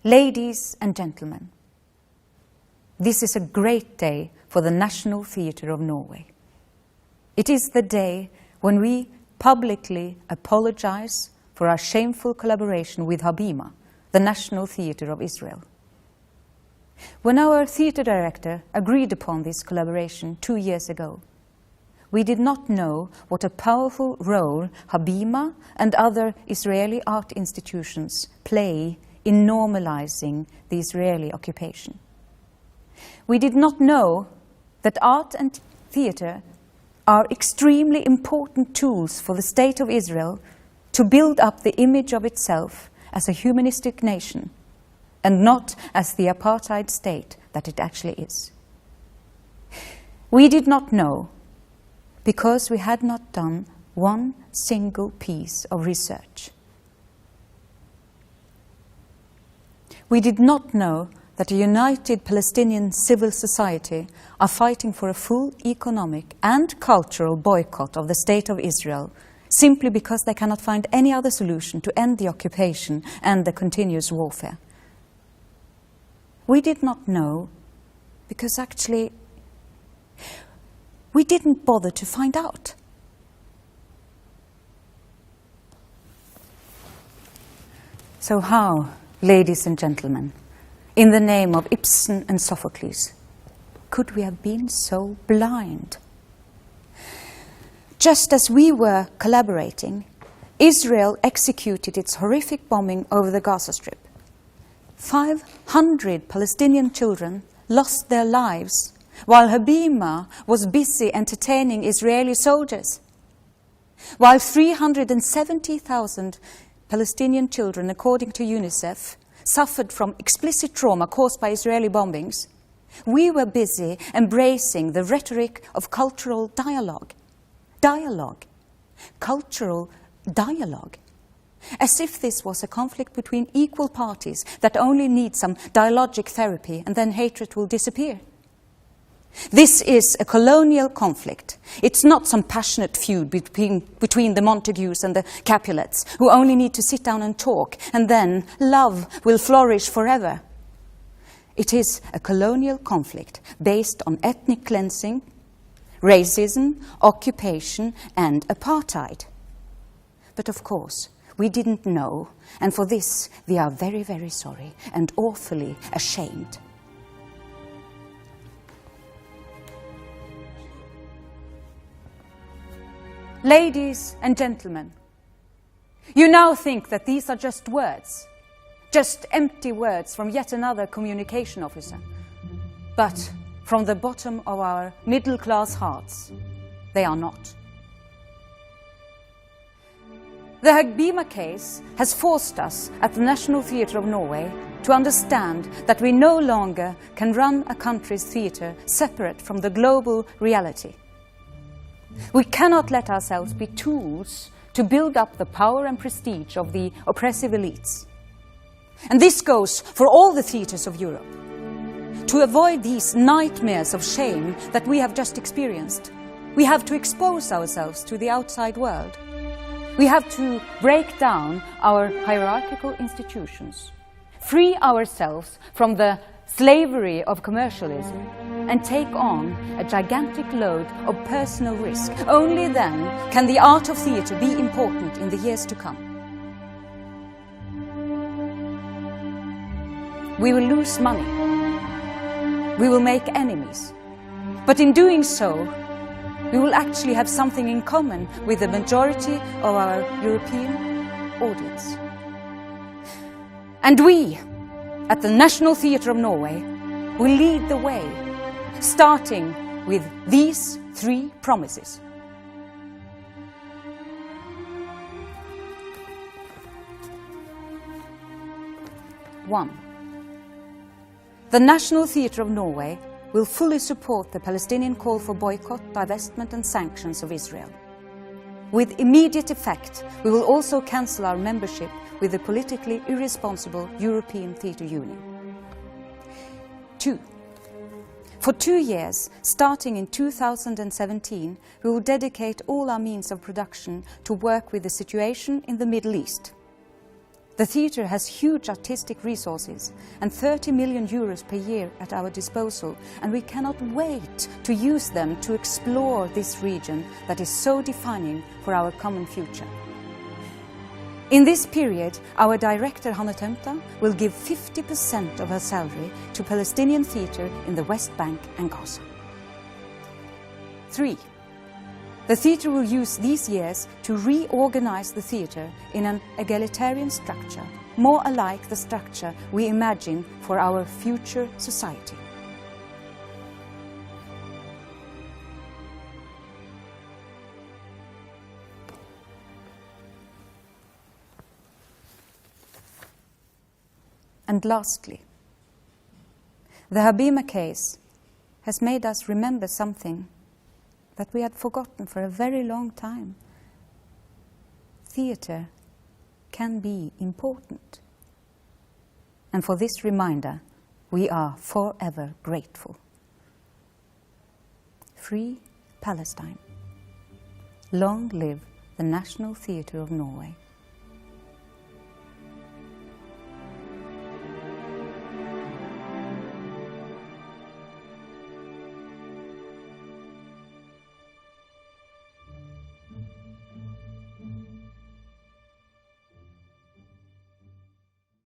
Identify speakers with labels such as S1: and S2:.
S1: Ladies and gentlemen, this is a great day for the National Theatre of Norway. It is the day when we publicly apologize for our shameful collaboration with Hابيما, the National Theatre of Israel. When our theatre director agreed upon this collaboration 2 years ago, we did not know what a powerful role Hابيמה and other Israeli art institutions play in normalizing the Israeli occupation. We did not know that art and theatre are extremely important tools for the State of Israel to build up the image of itself as a humanistic nation and not as the apartheid state that it actually is. We did not know because we had not done one single piece of research. We did not know that a united Palestinian civil society are fighting for a full economic and cultural boycott of the State of Israel simply because they cannot find any other solution to end the occupation and the continuous warfare. We did not know because actually we didn't bother to find out. So how, ladies and gentlemen, in the name of Ibsen and Sophocles, could we have been so blind? Just as we were collaborating, Israel executed its horrific bombing over the Gaza Strip. 500 Palestinian children lost their lives while Hابيما was busy entertaining Israeli soldiers. While 370,000 Palestinian children, according to UNICEF, suffered from explicit trauma caused by Israeli bombings, we were busy embracing the rhetoric of cultural dialogue. Cultural dialogue. As if this was a conflict between equal parties that only need some dialogic therapy and then hatred will disappear. This is a colonial conflict. It's not some passionate feud between the Montagues and the Capulets who only need to sit down and talk and then love will flourish forever. It is a colonial conflict based on ethnic cleansing, racism, occupation and apartheid. But of course, we didn't know, and for this we are very, very sorry and awfully ashamed. Ladies and gentlemen, you now think that these are just words, just empty words from yet another communication officer. But from the bottom of our middle-class hearts, they are not. The Hابيma case has forced us at the National Theatre of Norway to understand that we no longer can run a country's theatre separate from the global reality. We cannot let ourselves be tools to build up the power and prestige of the oppressive elites. And this goes for all the theatres of Europe. To avoid these nightmares of shame that we have just experienced, we have to expose ourselves to the outside world. We have to break down our hierarchical institutions, free ourselves from the slavery of commercialism, and take on a gigantic load of personal risk. Only then can the art of theatre be important in the years to come. We will lose money. We will make enemies. But in doing so, we will actually have something in common with the majority of our European audience. And we, at the National Theatre of Norway, will lead the way, starting with these 3 promises. 1. The National Theatre of Norway will fully support the Palestinian call for boycott, divestment and sanctions of Israel. With immediate effect, we will also cancel our membership with the politically irresponsible European Theatre Union. 2. For 2 years, starting in 2017, we will dedicate all our means of production to work with the situation in the Middle East. The theatre has huge artistic resources and 30 million euros per year at our disposal, and we cannot wait to use them to explore this region that is so defining for our common future. In this period, our director Hanne Tømta will give 50% of her salary to Palestinian theatre in the West Bank and Gaza. 3. The theatre will use these years to reorganize the theatre in an egalitarian structure, more alike the structure we imagine for our future society. And lastly, the Hابيما case has made us remember something that we had forgotten for a very long time. Theatre can be important. And for this reminder, we are forever grateful. Free Palestine. Long live the National Theatre of Norway.